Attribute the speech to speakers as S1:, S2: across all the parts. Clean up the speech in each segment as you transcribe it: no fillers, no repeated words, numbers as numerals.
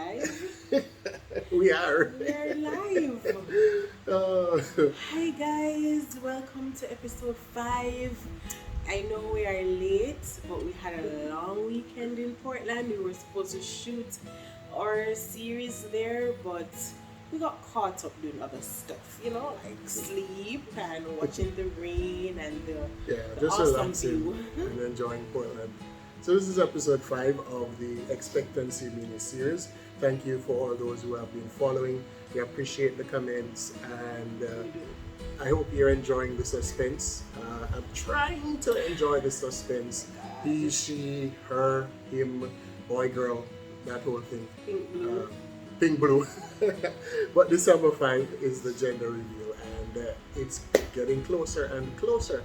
S1: live?
S2: We are.
S1: We are live.
S2: Uh,
S1: Hi guys, welcome to episode 5. I know we are late, but we had a long weekend in Portland. We were supposed to shoot our series there, but we got caught up doing other stuff, like sleep and watching the rain and
S2: yeah,
S1: the
S2: just
S1: awesome
S2: relaxing
S1: view.
S2: and enjoying Portland. So this is episode 5 of the Expectancy mini-series. Thank you for all those who have been following. We appreciate the comments and
S1: We do.
S2: I hope you're enjoying the suspense. I'm trying to enjoy the suspense. He, she, her, him, boy, girl, that whole thing.
S1: Pink blue.
S2: Pink blue. But December 5 is the gender reveal and it's getting closer and closer.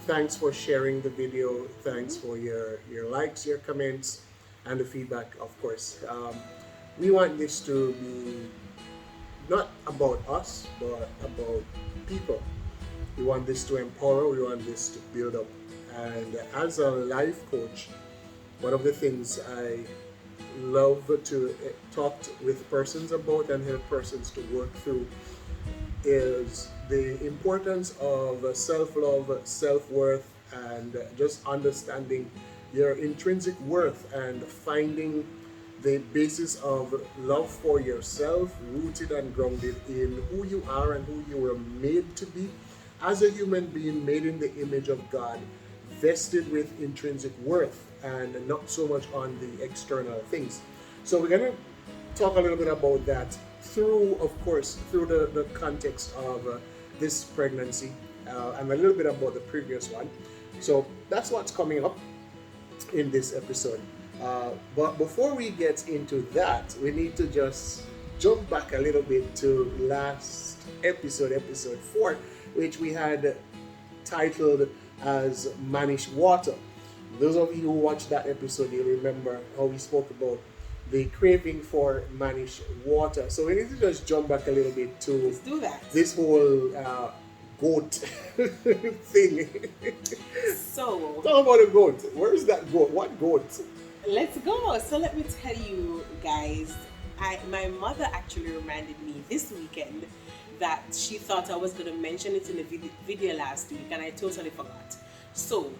S2: Thanks for sharing the video. Thanks for your likes, your comments, and the feedback, of course. We want this to be not about us, but about people. We want this to empower, we want this to build up. And as a life coach, one of the things I love to talk with persons about and help persons to work through is the importance of self-love, self-worth, and just understanding your intrinsic worth and finding the basis of love for yourself, rooted and grounded in who you are and who you were made to be as a human being made in the image of God, vested with intrinsic worth and not so much on the external things. So we're going to talk a little bit about that through, of course, through the context of this pregnancy and a little bit about the previous one. So that's what's coming up in this episode. But before we get into that, we need to just jump back a little bit to last episode, episode 4, which we had titled as Manish Water. Those of you who watched that episode, you'll remember how we spoke about the craving for Manish water. So we need to just jump back a little bit to
S1: Let's do that.
S2: this whole goat thing.
S1: So,
S2: Talk about a goat. Where is that goat? What goat?
S1: let's go. So let me tell you guys, my mother actually reminded me this weekend that she thought I was going to mention it in the video last week and I totally forgot. So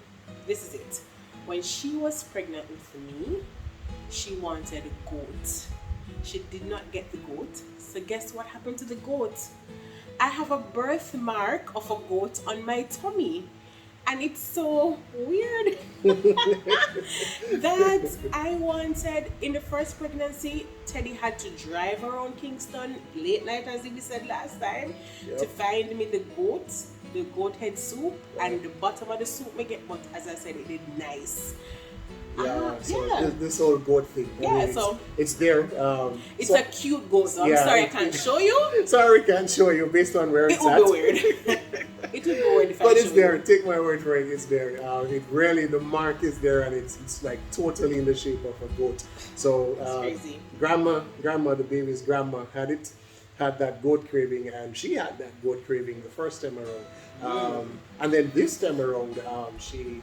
S1: this is it. When she was pregnant with me, she wanted a goat. She did not get the goat. So guess what happened to the goat? I have a birthmark of a goat on my tummy. And it's so weird that I wanted, in the first pregnancy, Teddy had to drive around Kingston late night, as we said last time, to find me the goat head soup, and the bottom of the soup may get, but as I said, it did nice.
S2: So this whole goat thing. I mean,
S1: so
S2: it's there.
S1: it's a cute goat. So I'm sorry I can't show you.
S2: Sorry, can't show you based on where
S1: It
S2: it's
S1: would
S2: at.
S1: be weird. It would be weird if I
S2: But it's
S1: show
S2: there.
S1: you.
S2: Take my word for it. It's there. It really, the mark is there, and it's like totally in the shape of a goat. So
S1: crazy.
S2: grandma, the baby's grandma had that goat craving, and she had that goat craving the first time around. And then this time around, she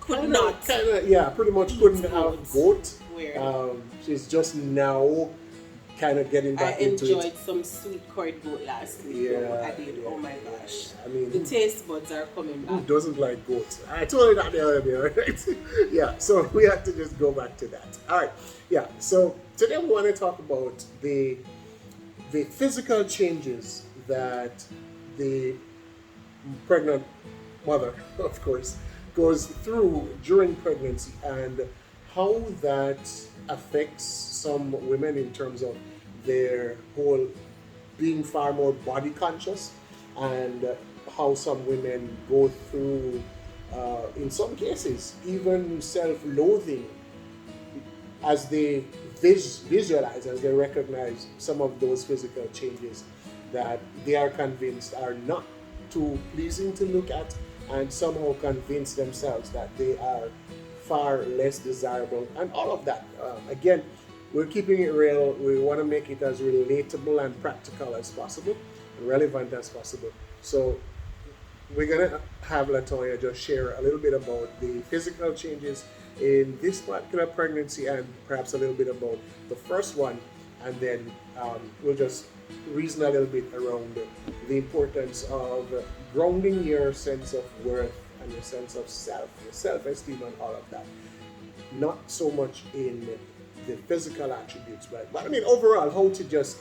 S1: Could not.
S2: pretty much couldn't have goat.
S1: Weird.
S2: She's just now kind of getting
S1: I
S2: back into it.
S1: enjoyed some sweet curried goat last week.
S2: Yeah,
S1: I did. Oh my gosh.
S2: I mean,
S1: The taste buds are coming
S2: who
S1: back.
S2: doesn't like goat? I told you that the other day, right? Yeah, so we have to just go back to that. All right, yeah, so today we want to talk about the physical changes that the pregnant mother, of course, goes through during pregnancy and how that affects some women in terms of their whole being far more body conscious and how some women go through, in some cases, even self-loathing as they visualize, as they recognize some of those physical changes that they are convinced are not too pleasing to look at and somehow convince themselves that they are far less desirable and all of that. Again, we're keeping it real. We want to make it as relatable and practical as possible, and relevant as possible. So we're going to have Latoya just share a little bit about the physical changes in this particular pregnancy and perhaps a little bit about the first one, and then we'll just reason a little bit around the importance of grounding your sense of worth and your sense of self, your self-esteem, and all of that. Not so much in the physical attributes, right? But I mean, overall, how to just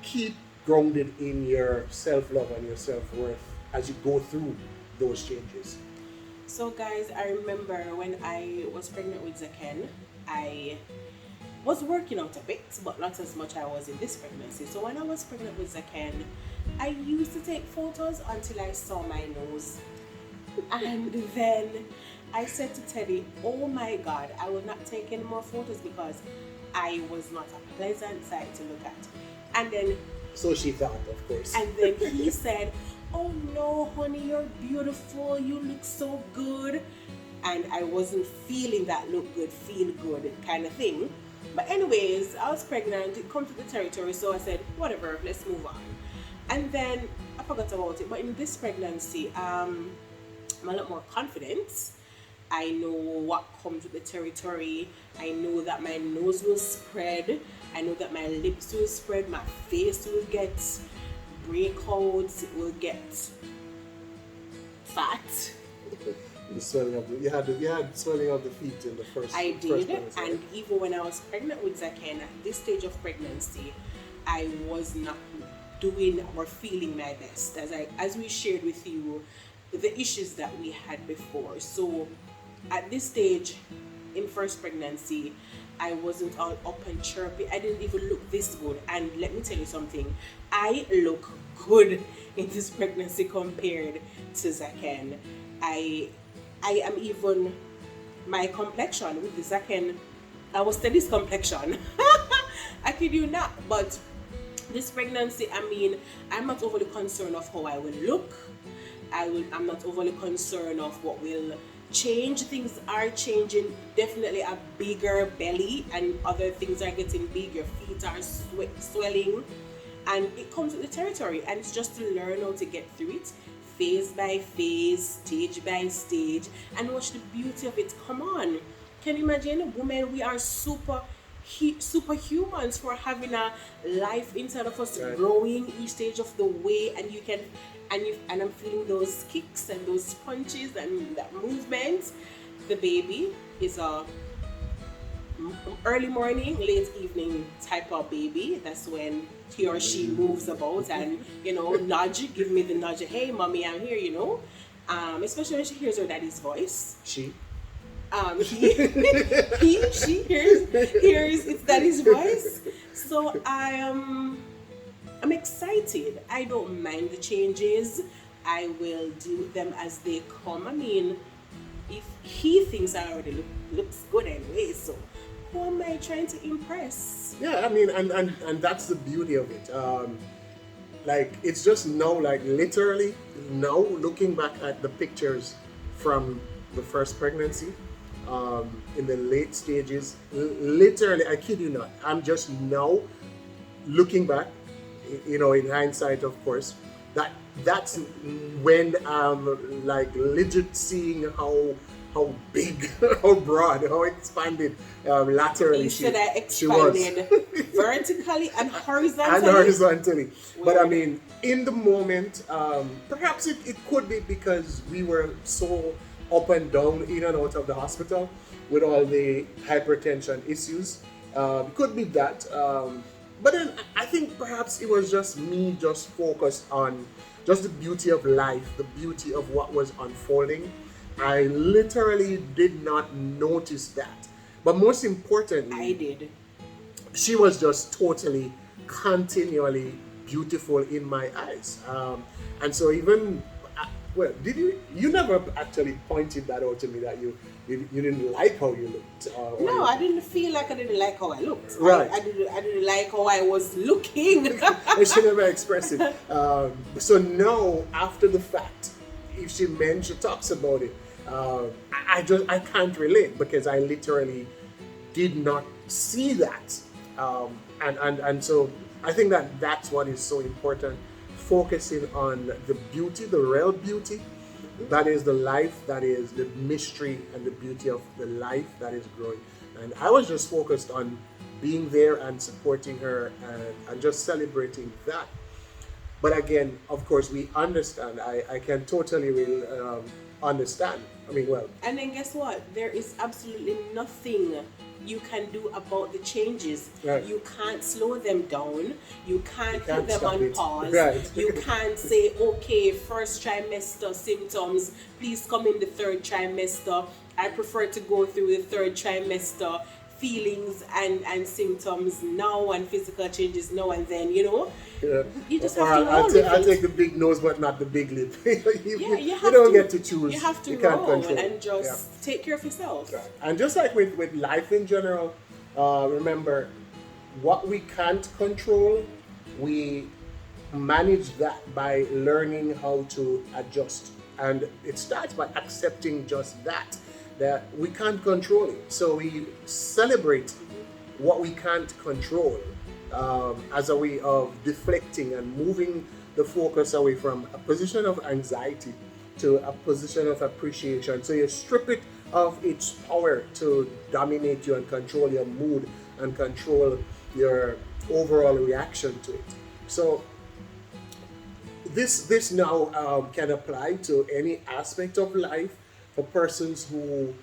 S2: keep grounded in your self-love and your self-worth as you go through those changes.
S1: So, guys, I remember when I was pregnant with Zaken, I was working out a bit, but not as much I was in this pregnancy. So, when I was pregnant with Zaken, I used to take photos until I saw my nose. And then I said to Teddy, oh my God, I will not take any more photos because I was not a pleasant sight to look at. And then
S2: So she thought, of course.
S1: and then he said, oh no, honey, you're beautiful. You look so good. And I wasn't feeling that look good, feel good kind of thing. But anyways, I was pregnant. It come to the territory. So I said, whatever, let's move on. And then I forgot about it. But in this pregnancy, I'm a lot more confident. I know what comes with the territory. I know that my nose will spread. I know that my lips will spread. My face will get breakouts. It will get fat.
S2: The swelling of you had swelling of the feet in the first.
S1: I
S2: first
S1: did,
S2: pregnancy, right?
S1: and even when I was pregnant with Zaken, at this stage of pregnancy, I was not doing or feeling my best. As we shared with you, the issues that we had before. So at this stage in first pregnancy, I wasn't all up and chirpy. I didn't even look this good. And let me tell you something, I look good in this pregnancy compared to Zaken. I am even, my complexion with the Zaken, I was Teddy's complexion. I kid you not. But this pregnancy, I mean, I'm not overly concerned of how I will look. I'm not overly concerned of what will change. Things are changing. Definitely a bigger belly and other things are getting big. Your feet are swelling, and it comes with the territory. And it's just to learn how to get through it, phase by phase, stage by stage, and watch the beauty of it. Come on, can you imagine, women? We are superhumans for having a life inside of us,
S2: Right.
S1: growing each stage of the way, and you can and I'm feeling those kicks and those punches and that movement. The baby is a early morning, late evening type of baby. That's when he or she moves about and nudge, give me the nudge. Hey, mommy, I'm here. Especially when she hears her daddy's voice.
S2: She.
S1: She hears its daddy's voice. So I'm excited. I don't mind the changes. I will deal with them as they come. I mean, if he thinks I already looks good anyway, so who am I trying to impress?
S2: Yeah, I mean, and that's the beauty of it. Like, it's just now, like, literally now looking back at the pictures from the first pregnancy, in the late stages, literally, I kid you not, I'm just now looking back, in hindsight, of course, that's when I'm like legit seeing how big, how broad, how expanded laterally
S1: Instead, I
S2: she was.
S1: expanded vertically and horizontally.
S2: And horizontally. But I mean, in the moment, perhaps it could be because we were so up and down, in and out of the hospital with all the hypertension issues. Could be that. But then I think perhaps it was just me just focused on just the beauty of life, the beauty of what was unfolding. I literally did not notice that. But most importantly,
S1: I did.
S2: she was just totally, continually beautiful in my eyes. And so even, did you never actually pointed that out to me that you didn't like how you looked?
S1: No, I didn't feel like I didn't like how I looked.
S2: Right.
S1: I didn't like how I was looking.
S2: And she never expressed it. So now, after the fact, if she talks about it, I can't relate because I literally did not see that. And so I think that's what is so important, focusing on the beauty, the real beauty, That is the life, that is the mystery and the beauty of the life that is growing. And I was just focused on being there and supporting her, and just celebrating that. But again, of course, we understand. I can totally understand. I mean, well,
S1: And then guess what? There is absolutely nothing you can do about the changes.
S2: right.
S1: You can't slow them down. You can't put
S2: Can't
S1: them
S2: stop
S1: on
S2: it.
S1: pause.
S2: Right.
S1: You can't say, okay, first trimester symptoms, please come in the third trimester. I prefer to go through the third trimester feelings and symptoms now and physical changes now and then,
S2: Yeah.
S1: You just
S2: Or
S1: have to roll with
S2: I'll
S1: it.
S2: take the big nose, but not the big lip.
S1: Yeah,
S2: You don't get to choose.
S1: You have to
S2: You can't
S1: roll
S2: control.
S1: and just
S2: Yeah.
S1: take care of yourself.
S2: Right. And just like with life in general, remember, what we can't control, we manage that by learning how to adjust. And it starts by accepting just that we can't control it. So we celebrate what we can't control, as a way of deflecting and moving the focus away from a position of anxiety to a position of appreciation. So you strip it of its power to dominate you and control your mood and control your overall reaction to it. So this now can apply to any aspect of life for persons who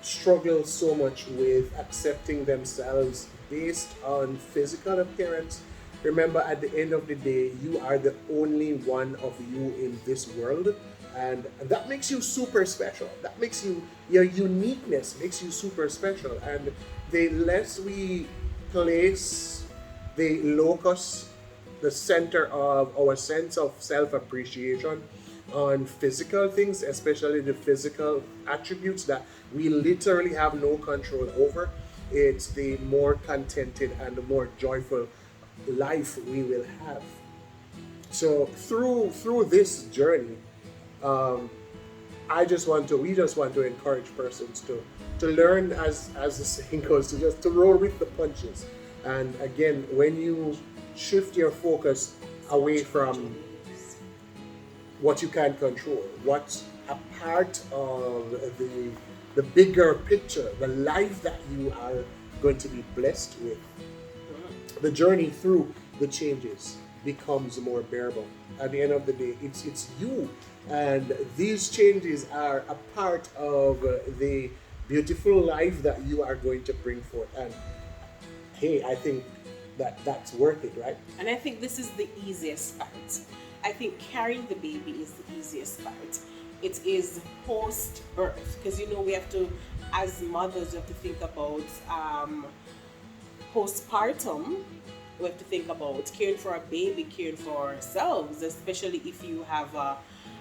S2: struggle so much with accepting themselves based on physical appearance. Remember, at the end of the day, you are the only one of you in this world, and that makes you super special. That makes you, your uniqueness makes you super special. And the less we place the locus, the center of our sense of self appreciation on physical things, especially the physical attributes that we literally have no control over, it's the more contented and the more joyful life we will have. So through this journey, um, we just want to encourage persons to learn, as the saying goes, to just to roll with the punches. And again, when you shift your focus away from what you can control, what's a part of the bigger picture, the life that you are going to be blessed with, the journey through the changes becomes more bearable. At the end of the day, it's you, and these changes are a part of the beautiful life that you are going to bring forth. And hey, I think that's worth it, right?
S1: And I think this is the easiest part. I think carrying the baby is the easiest part. It is post birth, because we have to, as mothers, we have to think about postpartum. We have to think about caring for a baby, caring for ourselves, especially if you have a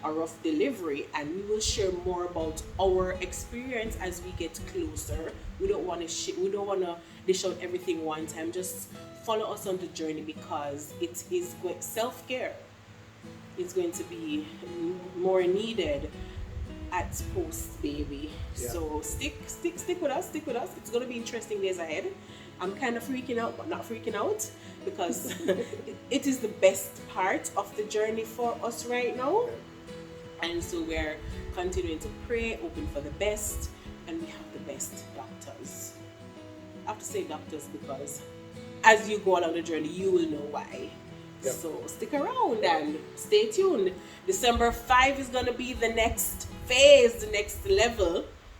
S1: rough delivery. And we will share more about our experience as we get closer. We don't want to dish out everything one time. Just follow us on the journey, because it is self-care. It's going to be more needed at post baby.
S2: Yeah.
S1: So stick with us. It's going to be interesting days ahead. I'm kind of freaking out, but not freaking out, because it is the best part of the journey for us right now. And so we're continuing to pray, open for the best, and we have the best doctors. I have to say doctors because as you go along the journey, you will know why.
S2: Yep.
S1: So stick around and stay tuned. December 5 is going to be the next phase, the next level